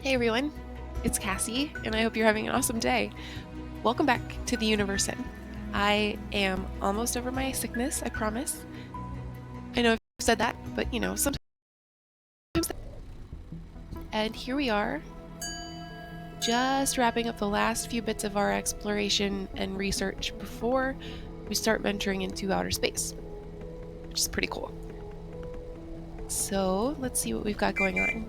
Hey everyone, it's Cassie, and I hope you're having an awesome day. Welcome back to the Universim. I am almost over my sickness, I promise. I know I've said that, but sometimes. And here we are, just wrapping up the last few bits of our exploration and research before we start venturing into outer space, which is pretty cool. So let's see what we've got going on.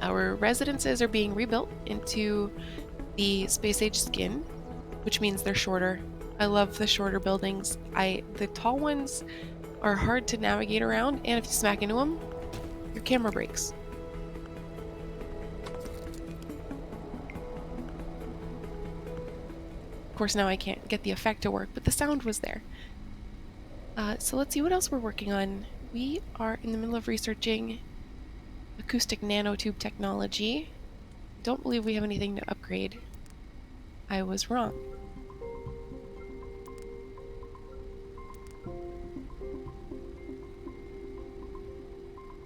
Our residences are being rebuilt into the space age skin, which means they're shorter. I love the shorter buildings. The tall ones are hard to navigate around, and if you smack into them, your camera breaks. Of course, now I can't get the effect to work, but the sound was there. So let's see what else we're working on. We are in the middle of researching acoustic nanotube technology. Don't believe we have anything to upgrade. I was wrong.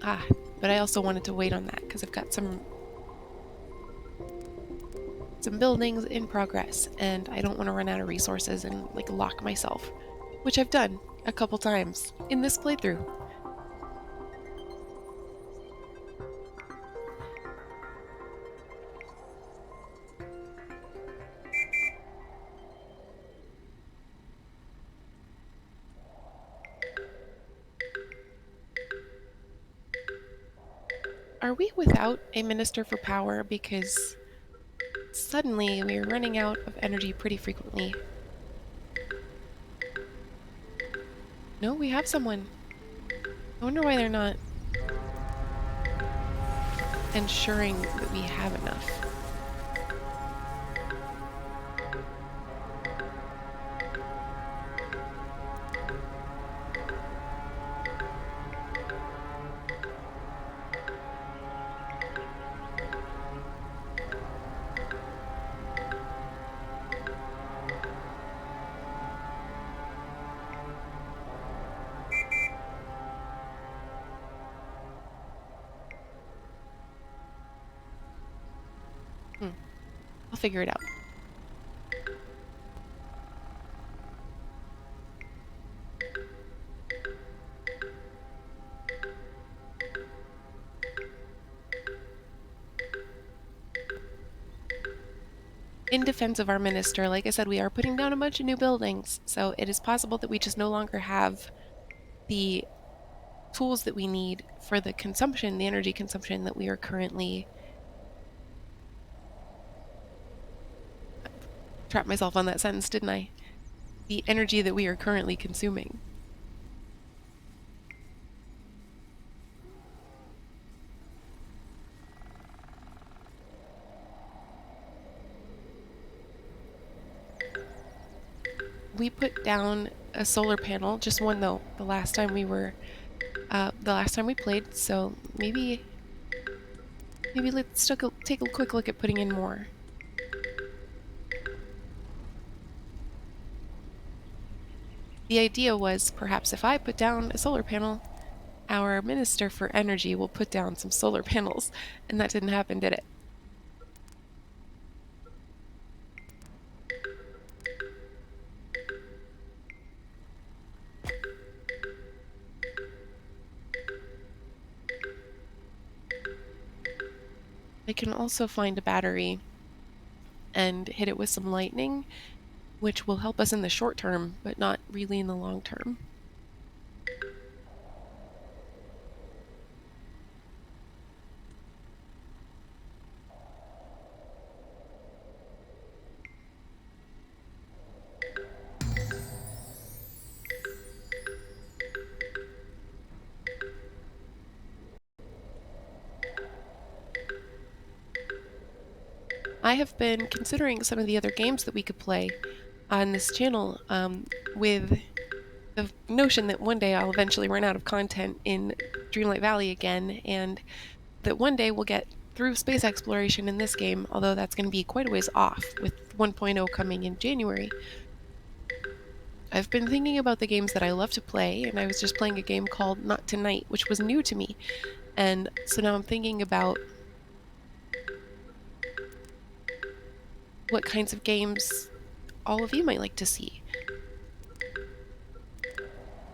But I also wanted to wait on that because I've got some buildings in progress, and I don't want to run out of resources and lock myself, which I've done a couple times in this playthrough. Are we without a minister for power because suddenly we're running out of energy pretty frequently? No, we have someone. I wonder why they're not ensuring that we have enough. I'll figure it out. In defense of our minister, like I said, we are putting down a bunch of new buildings, so it is possible that we just no longer have the tools that we need for the consumption, the energy consumption that we are currently... Trapped myself on that sentence, didn't I? The energy that we are currently consuming. We put down a solar panel, just one though, the last time we played, so maybe let's take a quick look at putting in more. The idea was perhaps if I put down a solar panel, our Minister for Energy will put down some solar panels, and that didn't happen, did it? I can also find a battery and hit it with some lightning, which will help us in the short term, but not really in the long term. I have been considering some of the other games that we could play on this channel, with the notion that one day I'll eventually run out of content in Dreamlight Valley again, and that one day we'll get through space exploration in this game, although that's going to be quite a ways off, with 1.0 coming in January. I've been thinking about the games that I love to play, and I was just playing a game called Not Tonight, which was new to me, and so now I'm thinking about what kinds of games all of you might like to see.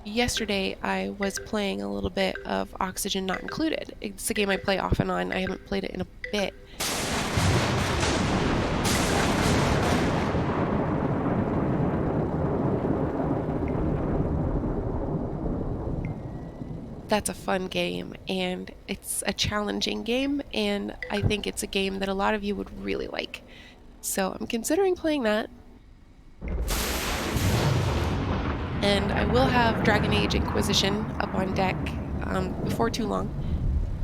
Yesterday, I was playing a little bit of Oxygen Not Included. It's a game I play off and on. I haven't played it in a bit. That's a fun game, and it's a challenging game, and I think it's a game that a lot of you would really like. So I'm considering playing that. And I will have Dragon Age Inquisition up on deck before too long.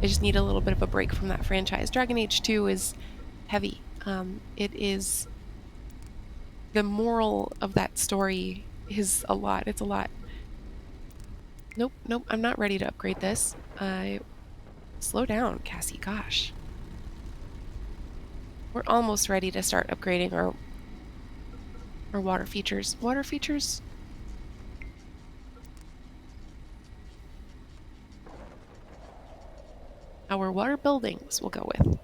I just need a little bit of a break from that franchise. Dragon Age 2 is heavy. It is the moral of that story is a lot. It's a lot. Nope, nope, I'm not ready to upgrade this. Slow down, Cassie, gosh. We're almost ready to start upgrading our water features. Water features? Our water buildings we'll go with.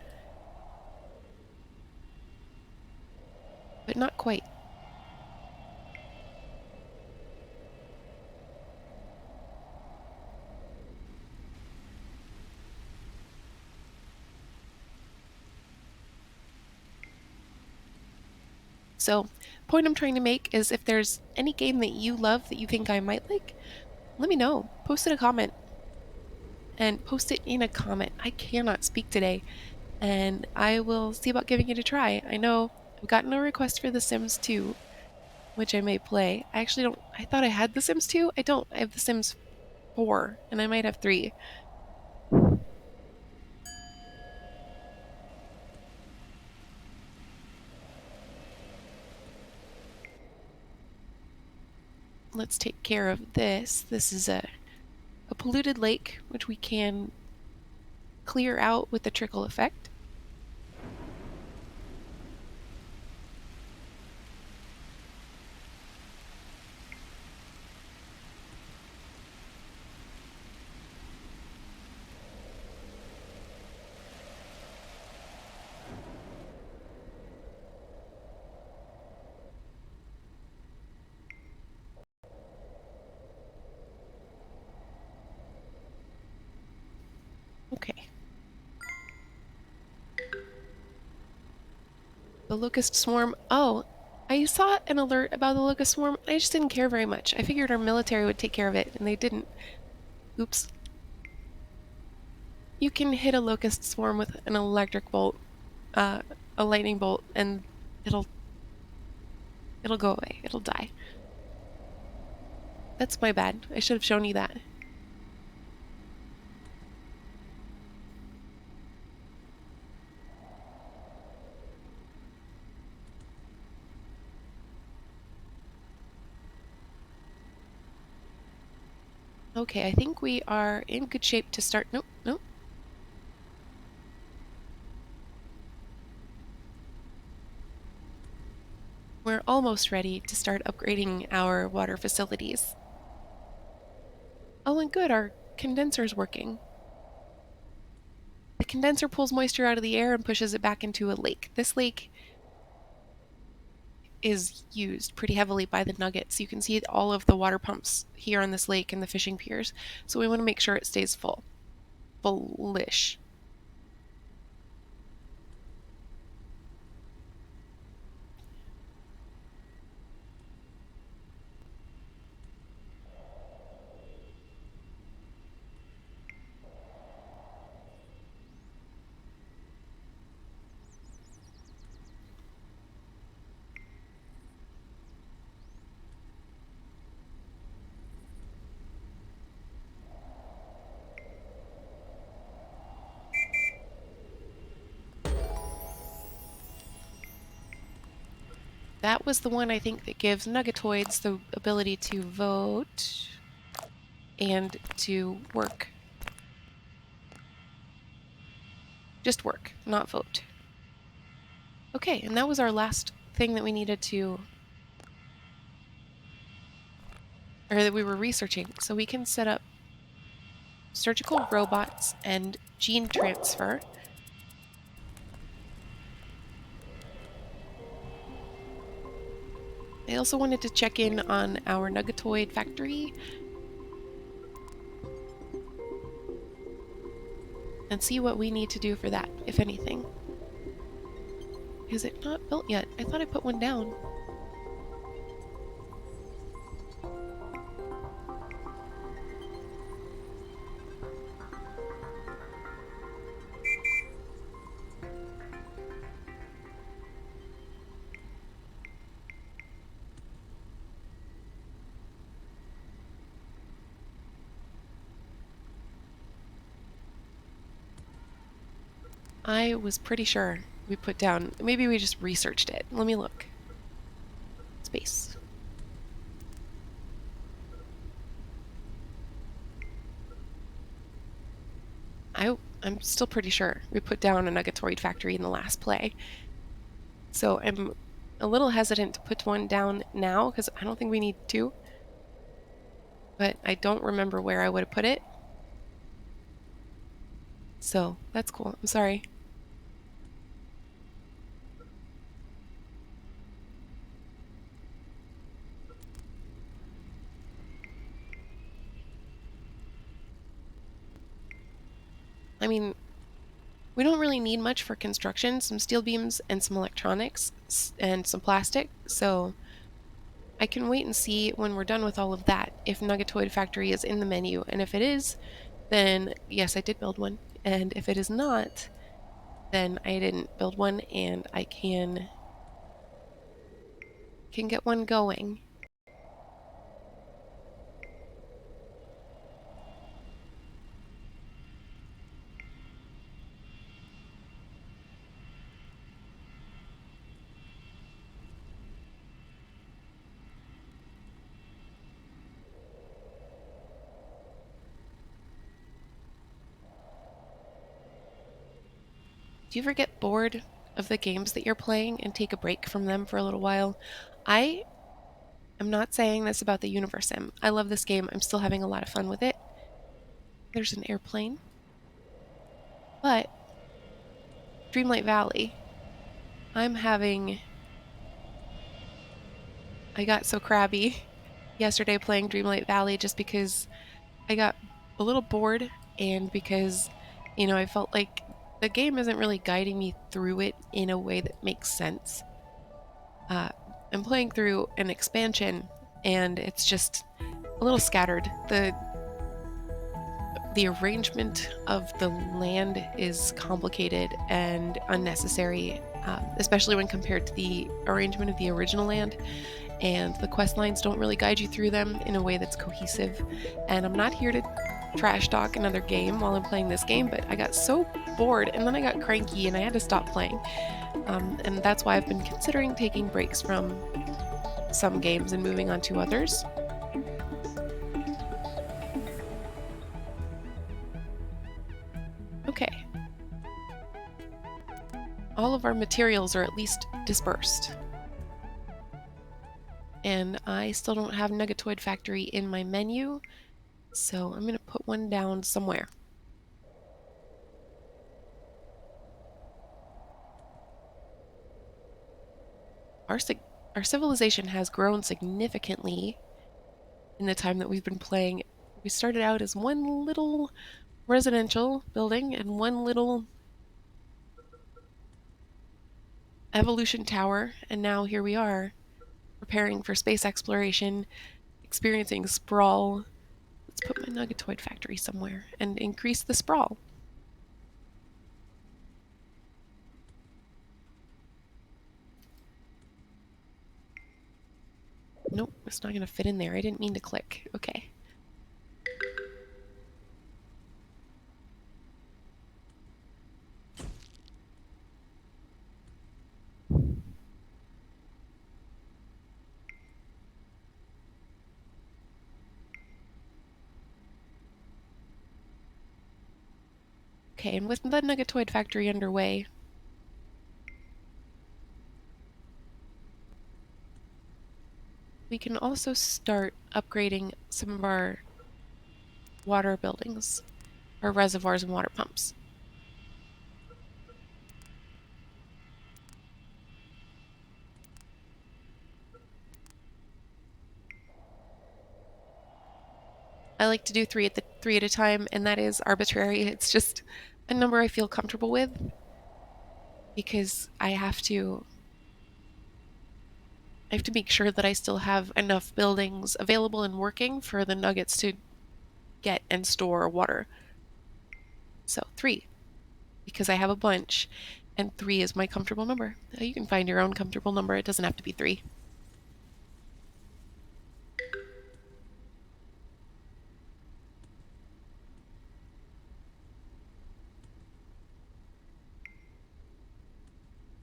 But not quite. So, point I'm trying to make is if there's any game that you love that you think I might like, let me know. Post in a comment. And post it in a comment. I cannot speak today, and I will see about giving it a try. I know I've gotten a request for The Sims 2, which I may play. I actually don't. I thought I had The Sims 2. I don't. I have The Sims 4, and I might have 3. Let's take care of this. This is a polluted lake, which we can clear out with the trickle effect. Okay. The locust swarm. Oh, I saw an alert about the locust swarm. I just didn't care very much. I figured our military would take care of it, and they didn't. Oops. You can hit a locust swarm with an electric bolt, a lightning bolt, and it'll go away. It'll die. That's my bad. I should have shown you that. Okay, I think we are in good shape to start. Nope, nope. We're almost ready to start upgrading our water facilities. Oh, and good, our condenser's working. The condenser pulls moisture out of the air and pushes it back into a lake. This lake is used pretty heavily by the nuggets. You can see all of the water pumps here on this lake and the fishing piers. So we want to make sure it stays full. Fullish. That was the one I think that gives nuggetoids the ability to vote and to work. Just work, not vote. Okay, and that was our last thing that we needed to, or that we were researching. So we can set up surgical robots and gene transfer. I also wanted to check in on our nuggetoid factory and see what we need to do for that, if anything. Is it not built yet? I thought I put one down. I was pretty sure we put down, maybe we just researched it. Let me look. Space. I'm still pretty sure we put down a nuggetoid factory in the last play. So I'm a little hesitant to put one down now because I don't think we need to. But I don't remember where I would have put it. So that's cool. I'm sorry. I mean, we don't really need much for construction, some steel beams and some electronics and some plastic, so I can wait and see when we're done with all of that if Nuggetoid Factory is in the menu, and if it is, then yes, I did build one, and if it is not, then I didn't build one and I can get one going. Do you ever get bored of the games that you're playing and take a break from them for a little while? I am not saying this about the Universim. I love this game. I'm still having a lot of fun with it. There's an airplane. But Dreamlight Valley, I'm having. I got so crabby yesterday playing Dreamlight Valley just because I got a little bored and because, I felt like the game isn't really guiding me through it in a way that makes sense. Uh, I'm playing through an expansion and it's just a little scattered. The arrangement of the land is complicated and unnecessary, especially when compared to the arrangement of the original land. And the quest lines don't really guide you through them in a way that's cohesive. And I'm not here to trash talk another game while I'm playing this game, but I got so bored and then I got cranky and I had to stop playing. And that's why I've been considering taking breaks from some games and moving on to others. Okay. All of our materials are at least dispersed. And I still don't have Nuggetoid Factory in my menu, so I'm going to put one down somewhere. Our civilization has grown significantly in the time that we've been playing. We started out as one little residential building and one little evolution tower, and now here we are, preparing for space exploration, experiencing sprawl. Let's put my Nuggetoid Factory somewhere and increase the sprawl. Nope, it's not going to fit in there. I didn't mean to click. Okay. Okay, and with the Nuggetoid Factory underway, we can also start upgrading some of our water buildings, our reservoirs and water pumps. I like to do three at a time, and that is arbitrary. It's just a number I feel comfortable with because I have to make sure that I still have enough buildings available and working for the nuggets to get and store water. So 3, because I have a bunch, and 3 is my comfortable number. You can find your own comfortable number. It doesn't have to be 3.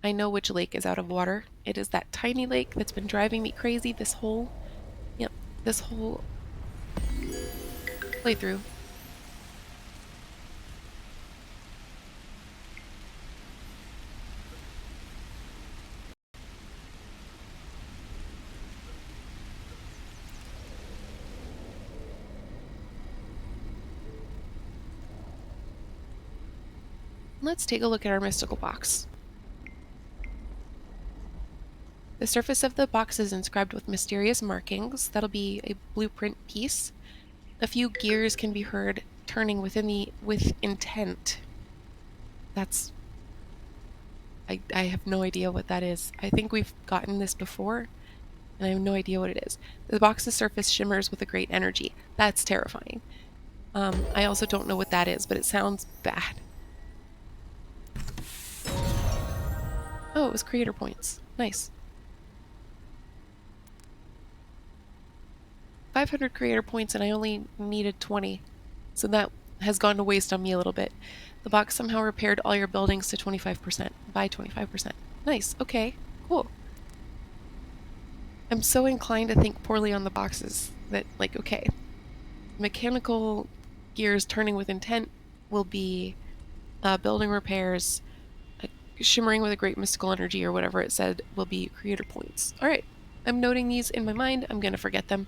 I know which lake is out of water. It is that tiny lake that's been driving me crazy yep, this whole playthrough. Let's take a look at our mystical box. The surface of the box is inscribed with mysterious markings. That'll be a blueprint piece. A few gears can be heard turning with intent. That's I have no idea what that is. I think we've gotten this before, and I have no idea what it is. The box's surface shimmers with a great energy. That's terrifying. I also don't know what that is, but it sounds bad. Oh, it was creator points. Nice. 500 creator points, and I only needed 20. So that has gone to waste on me a little bit. The box somehow repaired all your buildings to 25%. By 25%. Nice. Okay. Cool. I'm so inclined to think poorly on the boxes that, like, okay, mechanical gears turning with intent will be building repairs, shimmering with a great mystical energy, or whatever it said, will be creator points. All right. I'm noting these in my mind. I'm going to forget them.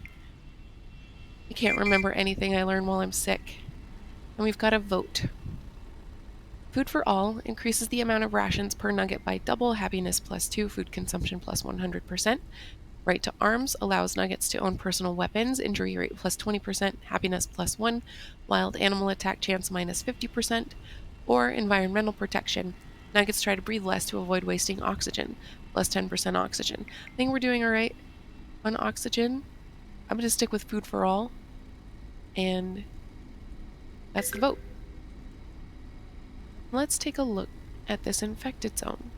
I can't remember anything I learn while I'm sick. And we've got a vote. Food for all increases the amount of rations per nugget by double, happiness +2, food consumption +100%. Right to arms allows nuggets to own personal weapons, injury rate +20%, happiness +1, wild animal attack chance -50%, or environmental protection. Nuggets try to breathe less to avoid wasting oxygen, +10% oxygen. I think we're doing all right on oxygen. I'm going to stick with food for all, and that's the vote. Let's take a look at this infected zone.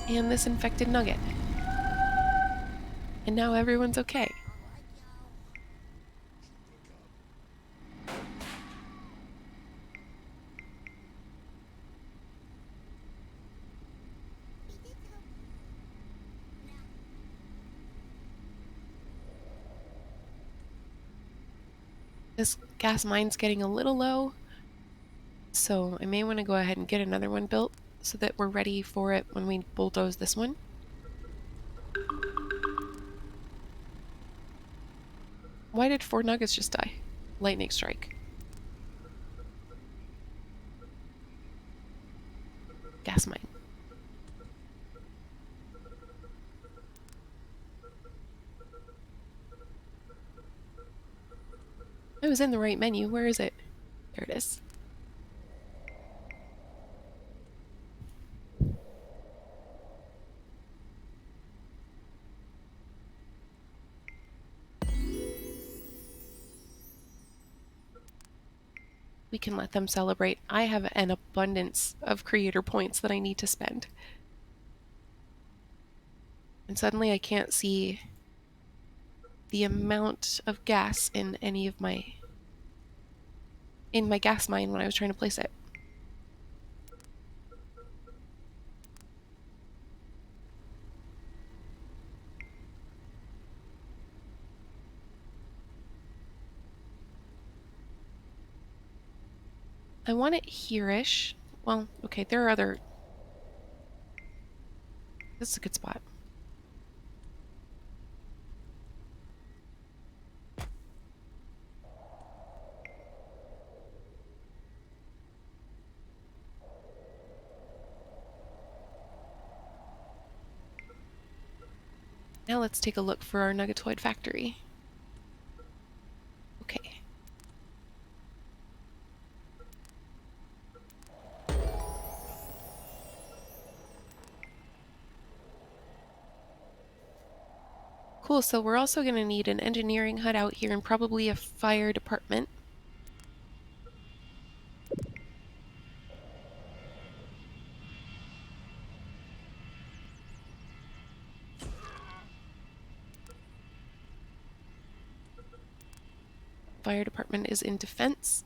And this infected nugget. And now everyone's okay. This gas mine's getting a little low, so I may want to go ahead and get another one built so that we're ready for it when we bulldoze this one. Why did 4 nuggets just die? Lightning strike. Gas mine. I was in the right menu. Where is it? There it is. We can let them celebrate. I have an abundance of creator points that I need to spend. And suddenly I can't see the amount of gas in my gas mine when I was trying to place it. I want it here-ish. Well, okay, there are other... This is a good spot. Now let's take a look for our nuggetoid factory. Okay. Cool, so we're also going to need an engineering hut out here and probably a fire department. Fire department is in defense.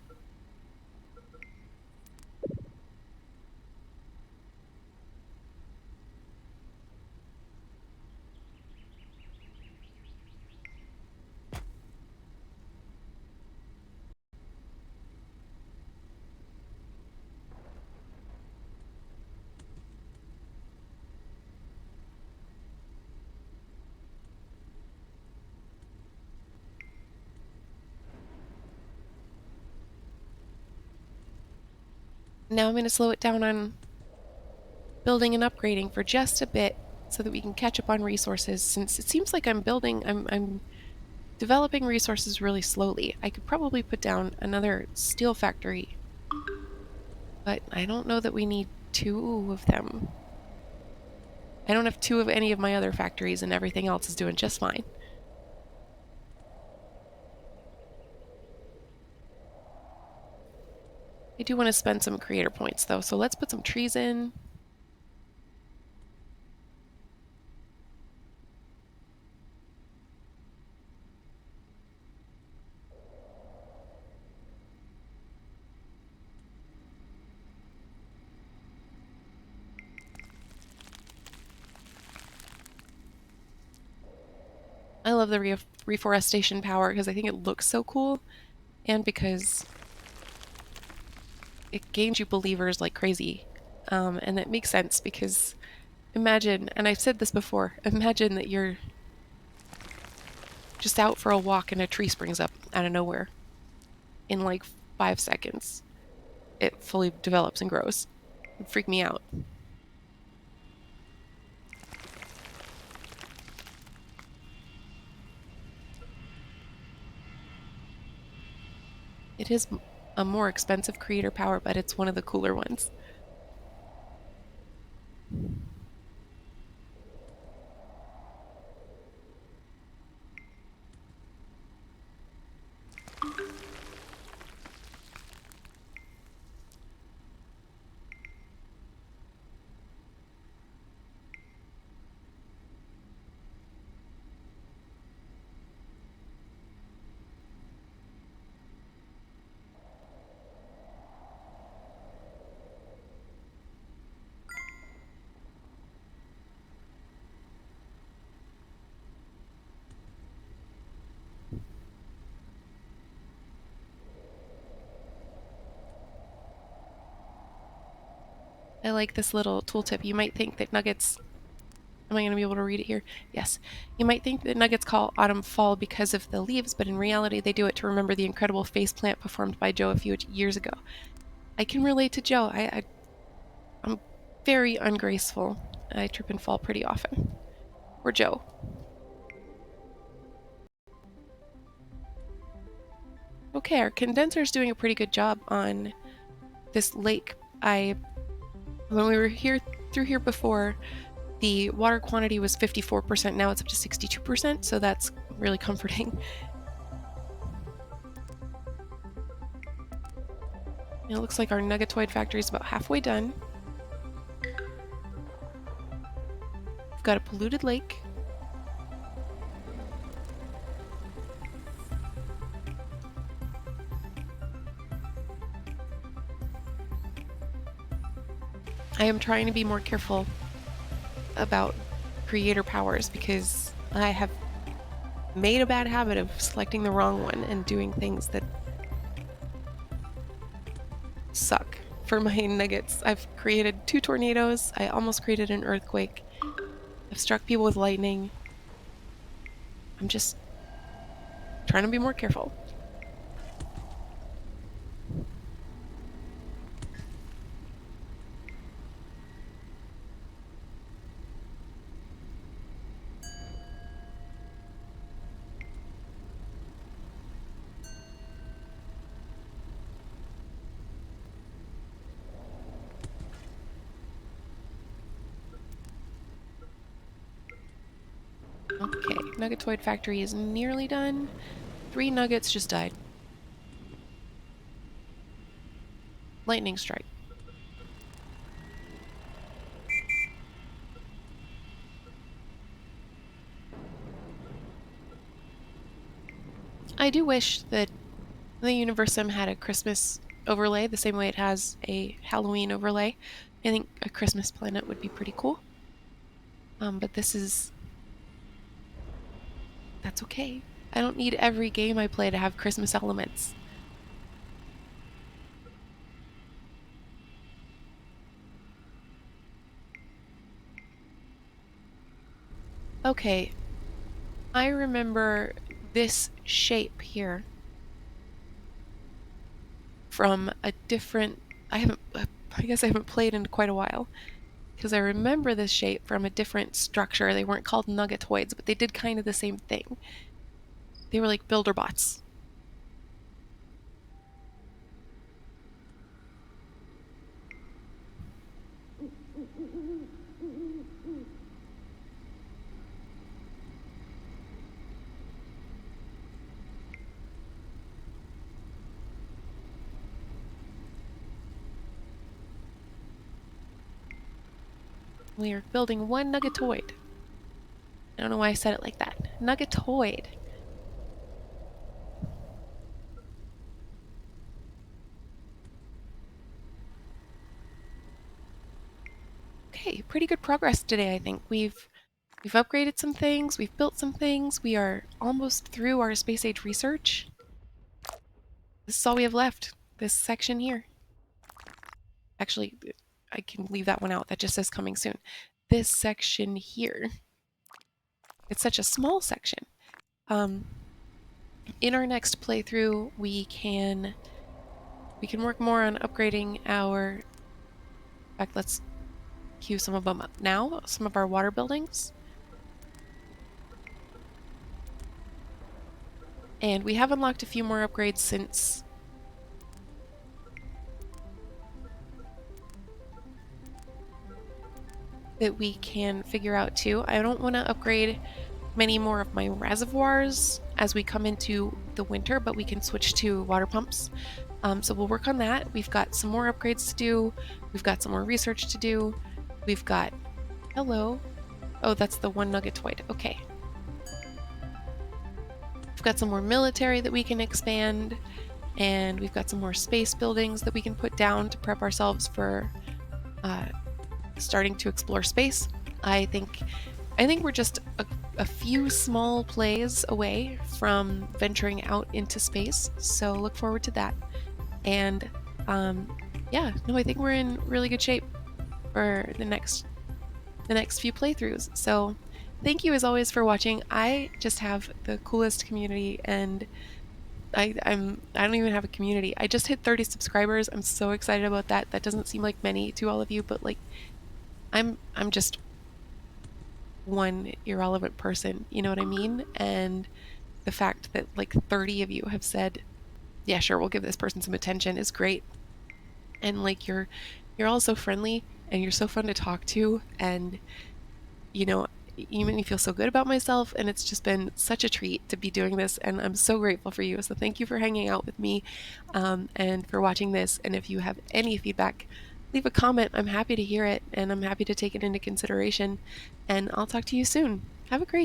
Now I'm going to slow it down on building and upgrading for just a bit so that we can catch up on resources, since it seems like I'm developing resources really slowly. I could probably put down another steel factory, but I don't know that we need 2 of them. I don't have 2 of any of my other factories, and everything else is doing just fine. I do want to spend some creator points, though, so let's put some trees in. I love the reforestation power because I think it looks so cool, and because it gains you believers like crazy. And that makes sense because imagine, and I've said this before, imagine that you're just out for a walk and a tree springs up out of nowhere. In like 5 seconds, it fully develops and grows. It'd freak me out. It is a more expensive creator power, but it's one of the cooler ones. I like this little tooltip. You might think that nuggets... Am I going to be able to read it here? Yes. You might think that nuggets call autumn fall because of the leaves, but in reality they do it to remember the incredible faceplant performed by Joe a few years ago. I can relate to Joe. I'm very ungraceful. I trip and fall pretty often. Or Joe. Okay, our condenser's doing a pretty good job on this lake. When we were through here before, the water quantity was 54%. Now it's up to 62%, so that's really comforting. It looks like our nuggetoid factory is about halfway done. We've got a polluted lake. I am trying to be more careful about creator powers because I have made a bad habit of selecting the wrong one and doing things that suck for my nuggets. I've created 2 tornadoes. I almost created an earthquake. I've struck people with lightning. I'm just trying to be more careful. Okay, nuggetoid factory is nearly done. 3 nuggets just died. Lightning strike. I do wish that the Universim had a Christmas overlay the same way it has a Halloween overlay. I think a Christmas planet would be pretty cool. But that's okay. I don't need every game I play to have Christmas elements. Okay, I remember this shape here from a different. I guess I haven't played in quite a while because I remember this shape from a different structure. They weren't called nuggetoids, but they did kind of the same thing. They were like builder bots. We are building one nuggetoid. I don't know why I said it like that. Nuggetoid. Okay, pretty good progress today, I think. We've upgraded some things, we've built some things, we are almost through our space age research. This is all we have left, this section here. Actually, I can leave that one out. That just says coming soon. This section here. It's such a small section. In our next playthrough, we can work more on upgrading our. In fact, let's queue some of them up now. Some of our water buildings. And we have unlocked a few more upgrades since that we can figure out too. I don't want to upgrade many more of my reservoirs as we come into the winter, but we can switch to water pumps. So we'll work on that. We've got some more upgrades to do. We've got some more research to do. We've got, hello. Oh, that's the one nuggetoid. Okay. We've got some more military that we can expand, and we've got some more space buildings that we can put down to prep ourselves for starting to explore space. I think we're just a few small plays away from venturing out into space, so look forward to that. And yeah, no, I think we're in really good shape for the next few playthroughs. So thank you as always for watching. I just have the coolest community, and I don't even have a community. I just hit 30 subscribers. I'm so excited about that. That doesn't seem like many to all of you, but like I'm just one irrelevant person, you know what I mean? And the fact that like 30 of you have said, yeah, sure, we'll give this person some attention is great. And like you're all so friendly and you're so fun to talk to, and you know, you make me feel so good about myself, and it's just been such a treat to be doing this, and I'm so grateful for you. So thank you for hanging out with me and for watching this. And if you have any feedback, leave a comment. I'm happy to hear it, and I'm happy to take it into consideration, and I'll talk to you soon. Have a great